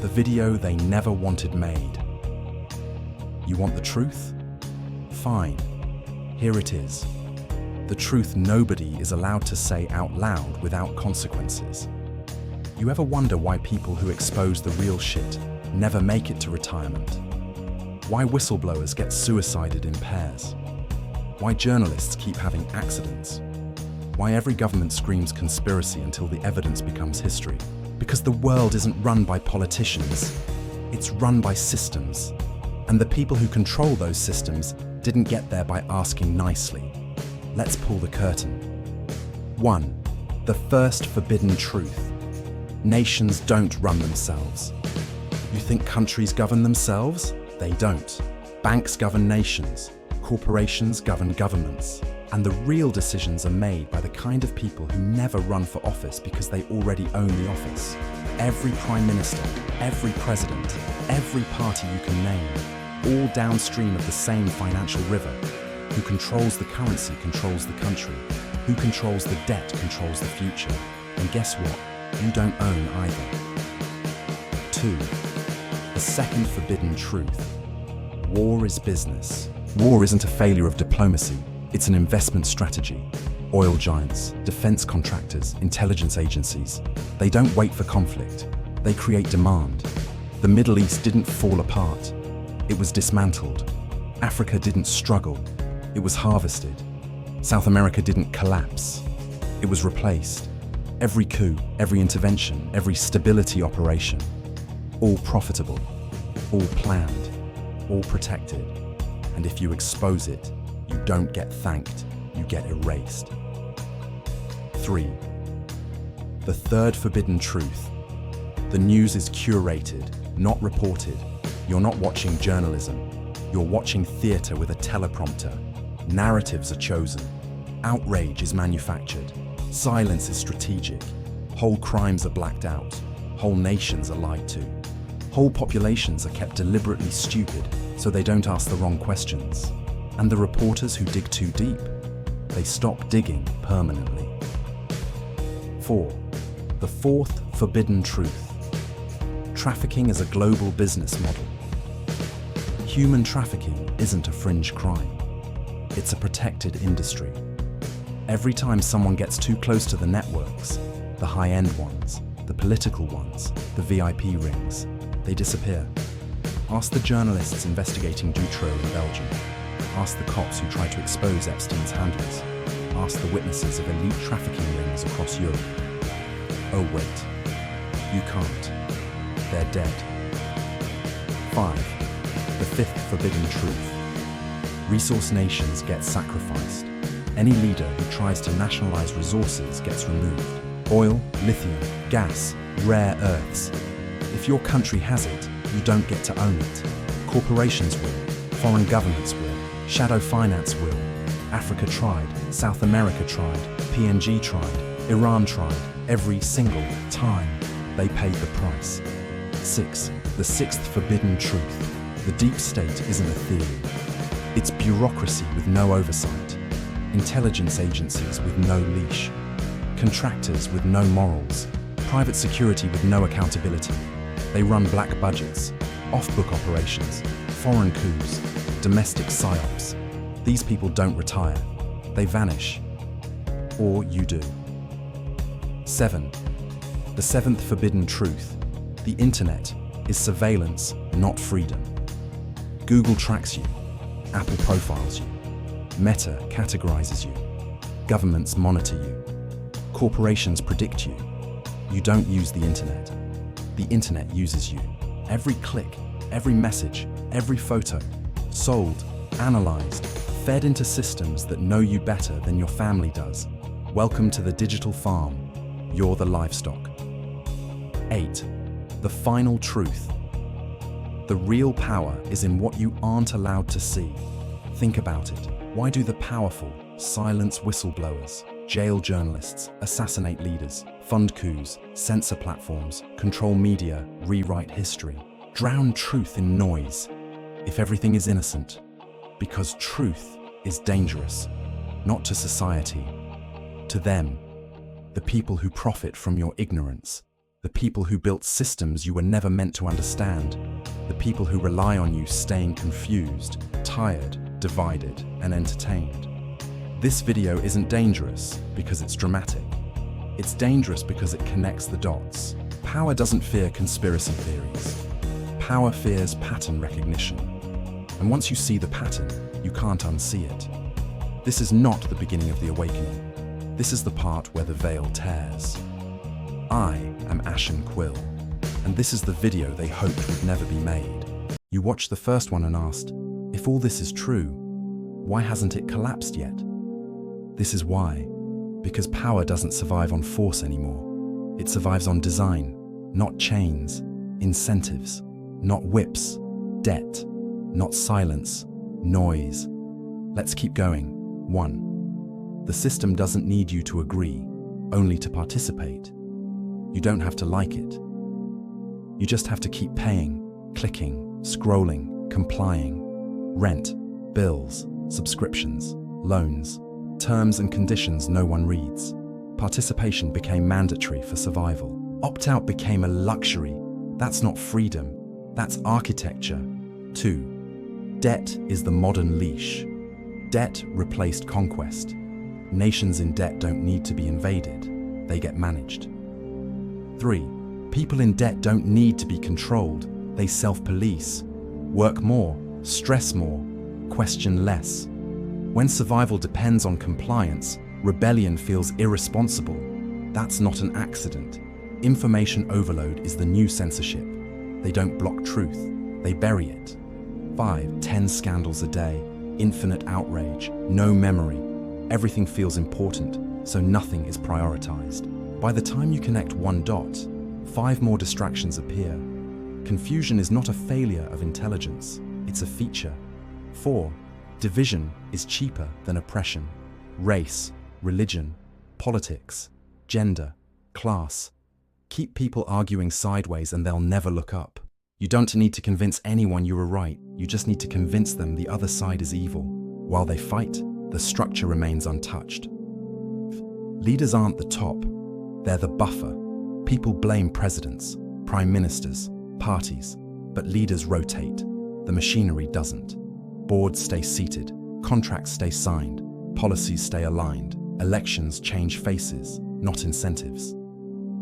The video they never wanted made. You want the truth? Fine. Here it is. The truth nobody is allowed to say out loud without consequences. You ever wonder why people who expose the real shit never make it to retirement? Why whistleblowers get suicided in pairs? Why journalists keep having accidents? Why every government screams conspiracy until the evidence becomes history? Because the world isn't run by politicians, it's run by systems. And the people who control those systems didn't get there by asking nicely. Let's pull the curtain. 1. The first forbidden truth. Nations don't run themselves. You think countries govern themselves? They don't. Banks govern nations. Corporations govern governments. And the real decisions are made by the kind of people who never run for office because they already own the office. Every prime minister, every president, every party you can name, all downstream of the same financial river. Who controls the currency controls the country. Who controls the debt controls the future. And guess what? You don't own either. 2. The second forbidden truth. War is business. War isn't a failure of diplomacy. It's an investment strategy. Oil giants, defense contractors, intelligence agencies. They don't wait for conflict. They create demand. The Middle East didn't fall apart. It was dismantled. Africa didn't struggle. It was harvested. South America didn't collapse. It was replaced. Every coup, every intervention, every stability operation. All profitable. All planned. All protected. And if you expose it, you don't get thanked, you get erased. 3. The third forbidden truth. The news is curated, not reported. You're not watching journalism. You're watching theatre with a teleprompter. Narratives are chosen. Outrage is manufactured. Silence is strategic. Whole crimes are blacked out. Whole nations are lied to. Whole populations are kept deliberately stupid so they don't ask the wrong questions. And the reporters who dig too deep, they stop digging permanently. 4. The fourth forbidden truth. Trafficking is a global business model. Human trafficking isn't a fringe crime. It's a protected industry. Every time someone gets too close to the networks, the high-end ones, the political ones, the VIP rings, they disappear. Ask the journalists investigating Dutroux in Belgium. Ask the cops who tried to expose Epstein's handlers. Ask the witnesses of elite trafficking rings across Europe. Oh wait, you can't. They're dead. 5. The fifth forbidden truth. Resource nations get sacrificed. Any leader who tries to nationalize resources gets removed. Oil, lithium, gas, rare earths. If your country has it, you don't get to own it. Corporations will, foreign governments will, shadow finance will. Africa tried, South America tried, PNG tried, Iran tried. Every single time, they paid the price. 6. The sixth forbidden truth. The deep state isn't a theory. It's bureaucracy with no oversight. Intelligence agencies with no leash. Contractors with no morals. Private security with no accountability. They run black budgets, off-book operations, foreign coups, domestic psyops. These people don't retire. They vanish. Or you do. 7. The seventh forbidden truth. The internet is surveillance, not freedom. Google tracks you. Apple profiles you. Meta categorizes you. Governments monitor you. Corporations predict you. You don't use the internet. The internet uses you. Every click, every message, every photo, sold, analyzed, fed into systems that know you better than your family does. Welcome to the digital farm. You're the livestock. 8. The final truth. The real power is in what you aren't allowed to see. Think about it. Why do the powerful silence whistleblowers, jail journalists, assassinate leaders, fund coups, censor platforms, control media, rewrite history, drown truth in noise? If everything is innocent, because truth is dangerous, not to society, to them, the people who profit from your ignorance. The people who built systems you were never meant to understand. The people who rely on you staying confused, tired, divided, and entertained. This video isn't dangerous because it's dramatic. It's dangerous because it connects the dots. Power doesn't fear conspiracy theories. Power fears pattern recognition. And once you see the pattern, you can't unsee it. This is not the beginning of the awakening. This is the part where the veil tears. I am ASHEN QUILL, and this is the video they hoped would never be made. You watched the first one and asked, if all this is true, why hasn't it collapsed yet? This is why. Because power doesn't survive on force anymore. It survives on design, not chains, incentives, not whips, debt, not silence, noise. Let's keep going. 1. The system doesn't need you to agree, only to participate. You don't have to like it. You just have to keep paying, clicking, scrolling, complying. Rent, bills, subscriptions, loans, terms and conditions no one reads. Participation became mandatory for survival. Opt-out became a luxury. That's not freedom, that's architecture. 2. Debt is the modern leash. Debt replaced conquest. Nations in debt don't need to be invaded, they get managed. 3. People in debt don't need to be controlled, they self-police. Work more, stress more, question less. When survival depends on compliance, rebellion feels irresponsible. That's not an accident. Information overload is the new censorship. They don't block truth, they bury it. 5. 10 scandals a day, infinite outrage, no memory. Everything feels important, so nothing is prioritized. By the time you connect one dot, 5 more distractions appear. Confusion is not a failure of intelligence, it's a feature. 4. Division is cheaper than oppression. Race, religion, politics, gender, class. Keep people arguing sideways and they'll never look up. You don't need to convince anyone you were right, you just need to convince them the other side is evil. While they fight, the structure remains untouched. Leaders aren't the top, they're the buffer. People blame presidents, prime ministers, parties, but leaders rotate. The machinery doesn't. Boards stay seated, contracts stay signed, policies stay aligned, elections change faces, not incentives.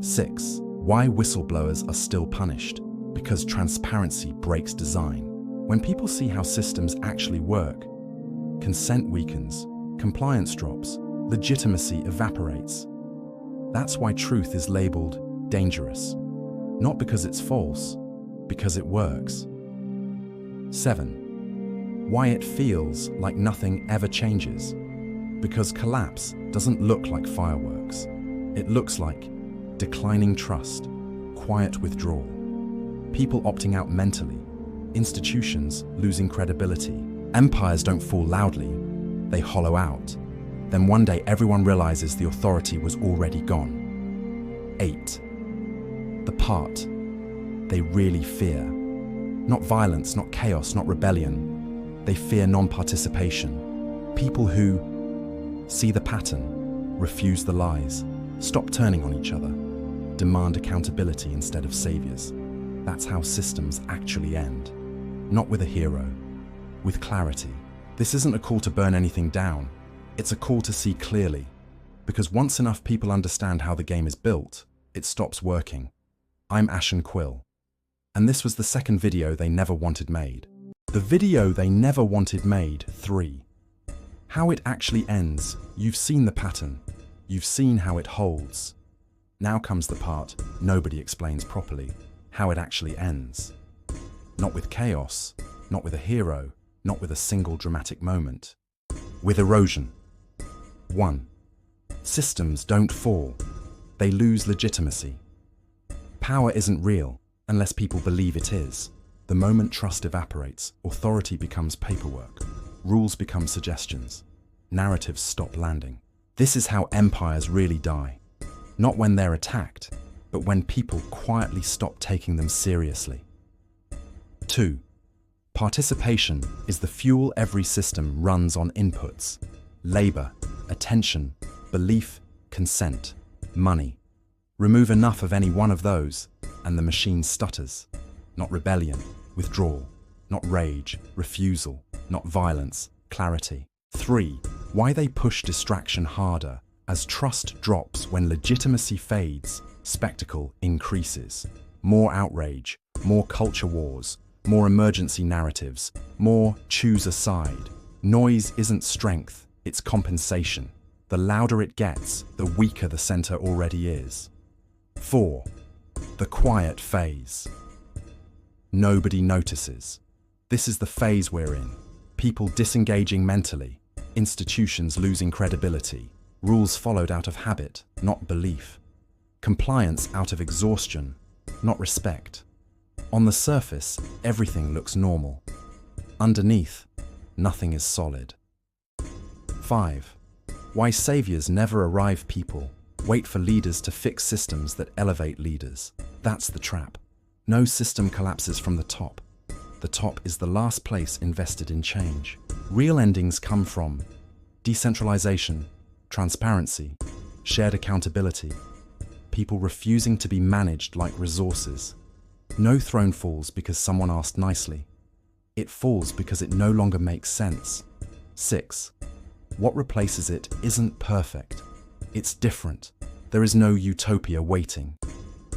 6. Why whistleblowers are still punished? Because transparency breaks design. When people see how systems actually work, consent weakens, compliance drops, legitimacy evaporates. That's why truth is labeled dangerous. Not because it's false, because it works. 7. Why it feels like nothing ever changes. Because collapse doesn't look like fireworks. It looks like declining trust, quiet withdrawal, people opting out mentally, institutions losing credibility. Empires don't fall loudly, they hollow out. Then one day everyone realizes the authority was already gone. 8. The part they really fear. Not violence, not chaos, not rebellion. They fear non-participation. People who see the pattern, refuse the lies, stop turning on each other, demand accountability instead of saviors. That's how systems actually end. Not with a hero, with clarity. This isn't a call to burn anything down. It's a call to see clearly. Because once enough people understand how the game is built, it stops working. I'm ASHEN QUILL. And this was the second video they never wanted made. The video they never wanted made, 3. How it actually ends. You've seen the pattern. You've seen how it holds. Now comes the part nobody explains properly. How it actually ends. Not with chaos, not with a hero, not with a single dramatic moment. With erosion. 1. Systems don't fall. They lose legitimacy. Power isn't real unless people believe it is. The moment trust evaporates, authority becomes paperwork. Rules become suggestions. Narratives stop landing. This is how empires really die. Not when they're attacked, but when people quietly stop taking them seriously. 2. Participation is the fuel every system runs on inputs. Labor, attention, belief, consent, money. Remove enough of any one of those, and the machine stutters. Not rebellion, withdrawal. Not rage, refusal. Not violence, clarity. 3. Why they push distraction harder. As trust drops when legitimacy fades, spectacle increases. More outrage, more culture wars, more emergency narratives, more choose a side. Noise isn't strength, it's compensation. The louder it gets, the weaker the center already is. 4. The quiet phase. Nobody notices. This is the phase we're in. People disengaging mentally, institutions losing credibility, rules followed out of habit, not belief, compliance out of exhaustion, not respect. On the surface, everything looks normal. Underneath, nothing is solid. 5. Why saviors never arrive. People wait for leaders to fix systems that elevate leaders. That's the trap. No system collapses from the top. The top is the last place invested in change. Real endings come from decentralization, transparency, shared accountability, people refusing to be managed like resources. No throne falls because someone asked nicely. It falls because it no longer makes sense. 6. What replaces it isn't perfect. It's different. There is no utopia waiting.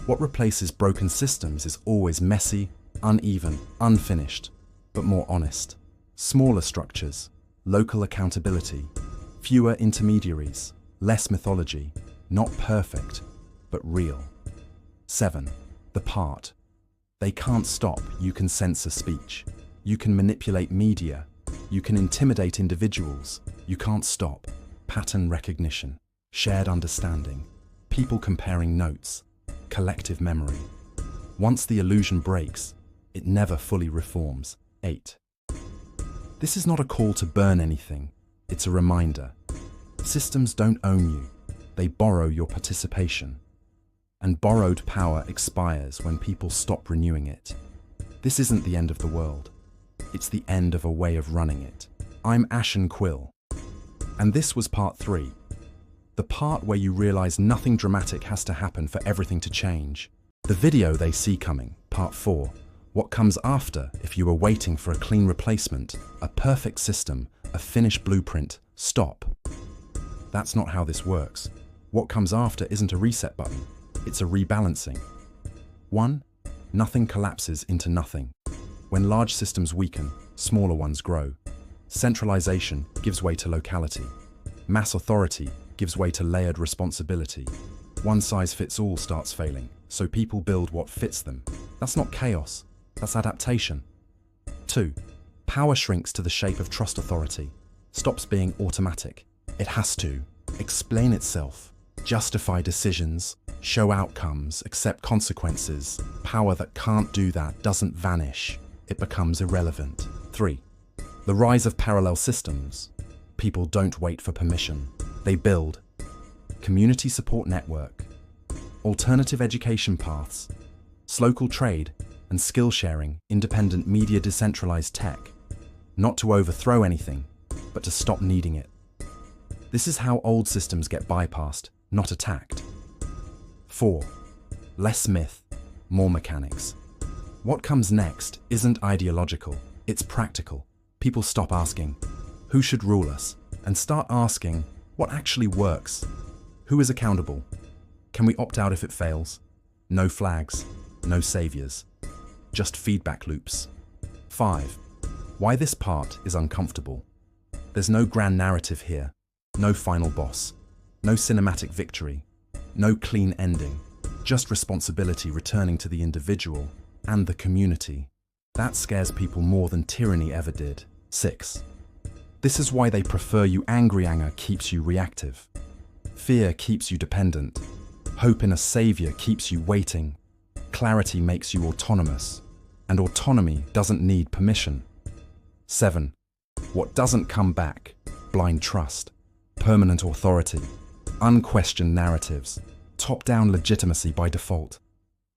What replaces broken systems is always messy, uneven, unfinished, but more honest. Smaller structures, local accountability, fewer intermediaries, less mythology, not perfect, but real. 7. The part. They can't stop. You can censor speech. You can manipulate media. You can intimidate individuals. You can't stop. Pattern recognition, shared understanding, people comparing notes, collective memory. Once the illusion breaks, it never fully reforms. 8. This is not a call to burn anything. It's a reminder. Systems don't own you. They borrow your participation. And borrowed power expires when people stop renewing it. This isn't the end of the world. It's the end of a way of running it. I'm ASHEN QUILL. And this was part 3. The part where you realize nothing dramatic has to happen for everything to change. The video they see coming, part 4. What comes after if you were waiting for a clean replacement, a perfect system, a finished blueprint, stop. That's not how this works. What comes after isn't a reset button, it's a rebalancing. 1. Nothing collapses into nothing. When large systems weaken, smaller ones grow. Centralization gives way to locality. Mass authority gives way to layered responsibility. One size fits all starts failing, so people build what fits them. That's not chaos, that's adaptation. 2. Power shrinks to the shape of trust. Authority stops being automatic. It has to explain itself, justify decisions, show outcomes, accept consequences. Power that can't do that doesn't vanish, it becomes irrelevant. 3. The rise of parallel systems. People don't wait for permission, they build. Community support network, alternative education paths, local trade and skill sharing, independent media, decentralized tech. Not to overthrow anything, but to stop needing it. This is how old systems get bypassed, not attacked. 4. Less myth, more mechanics. What comes next isn't ideological, it's practical. People stop asking, who should rule us? And start asking, what actually works? Who is accountable? Can we opt out if it fails? No flags, no saviors, just feedback loops. 5. Why this part is uncomfortable. There's no grand narrative here, no final boss, no cinematic victory, no clean ending, just responsibility returning to the individual and the community. That scares people more than tyranny ever did. 6. This is why they prefer you. Angry anger keeps you reactive. Fear keeps you dependent. Hope in a savior keeps you waiting. Clarity makes you autonomous. And autonomy doesn't need permission. 7. What doesn't come back? Blind trust, permanent authority, unquestioned narratives, top-down legitimacy by default.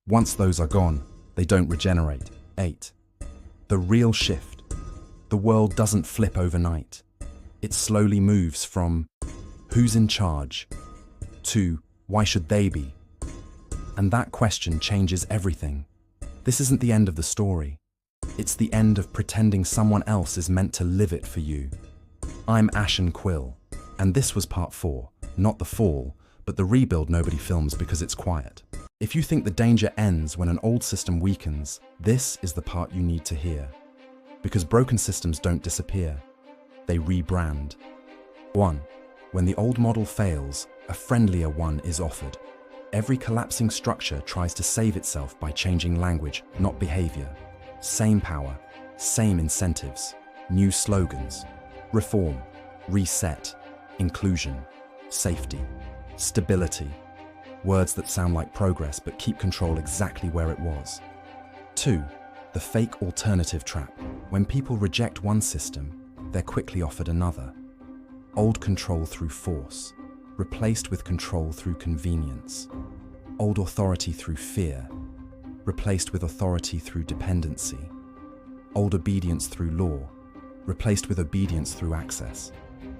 Once those are gone, they don't regenerate. 8. The real shift. The world doesn't flip overnight. It slowly moves from who's in charge to why should they be, And that question changes everything. This isn't the end of the story. It's the end of pretending someone else is meant to live it for you. I'm ASHEN QUILL, and this was part 4, not the fall, but the rebuild nobody films because it's quiet. If you think the danger ends when an old system weakens, this is the part you need to hear. Because broken systems don't disappear, they rebrand. 1. When the old model fails, a friendlier one is offered. Every collapsing structure tries to save itself by changing language, not behavior. Same power, same incentives, new slogans. Reform, reset, inclusion, safety, stability. Words that sound like progress but keep control exactly where it was. 2. The fake alternative trap. When people reject one system, they're quickly offered another. Old control through force, replaced with control through convenience. Old authority through fear, replaced with authority through dependency. Old obedience through law, replaced with obedience through access.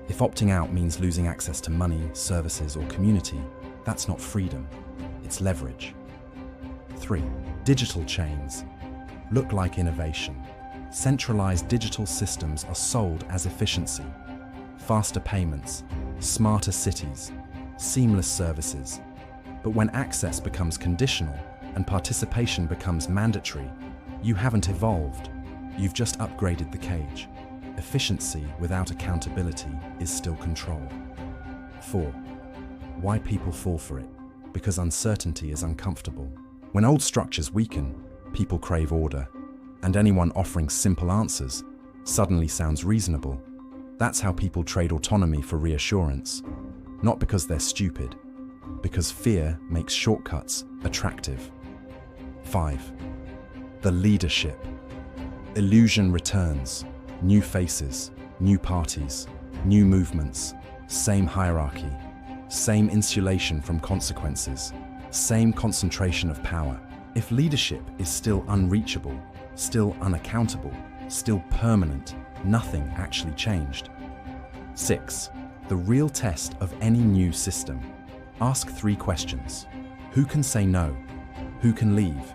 If opting out means losing access to money, services, or community, that's not freedom, it's leverage. 3. Digital chains look like innovation. Centralized digital systems are sold as efficiency. Faster payments, smarter cities, seamless services. But when access becomes conditional and participation becomes mandatory, you haven't evolved. You've just upgraded the cage. Efficiency without accountability is still control. 4. Why people fall for it? Because uncertainty is uncomfortable. When old structures weaken, people crave order, and anyone offering simple answers suddenly sounds reasonable. That's how people trade autonomy for reassurance. Not because they're stupid, because fear makes shortcuts attractive. 5. The leadership. Illusion returns. New faces, new parties, new movements, same hierarchy, same insulation from consequences, same concentration of power. If leadership is still unreachable, still unaccountable, still permanent, nothing actually changed. 6. The real test of any new system. Ask 3 questions. Who can say no? Who can leave?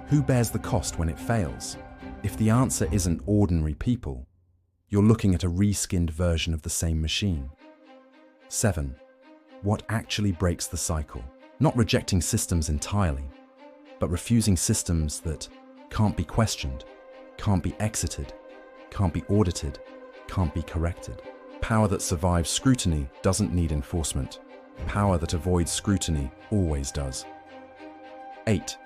Who bears the cost when it fails? If the answer isn't ordinary people, you're looking at a reskinned version of the same machine. 7. What actually breaks the cycle? Not rejecting systems entirely, but refusing systems that can't be questioned, can't be exited, can't be audited, can't be corrected. Power that survives scrutiny doesn't need enforcement. Power that avoids scrutiny always does. 8.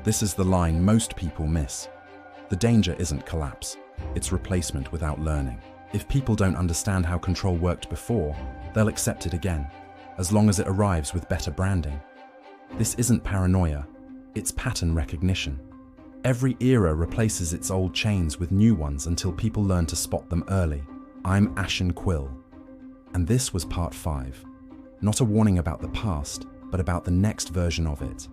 This is the line most people miss. The danger isn't collapse, it's replacement without learning. If people don't understand how control worked before, they'll accept it again, as long as it arrives with better branding. This isn't paranoia, it's pattern recognition. Every era replaces its old chains with new ones until people learn to spot them early. I'm ASHEN QUILL, and this was part 5. Not a warning about the past, but about the next version of it.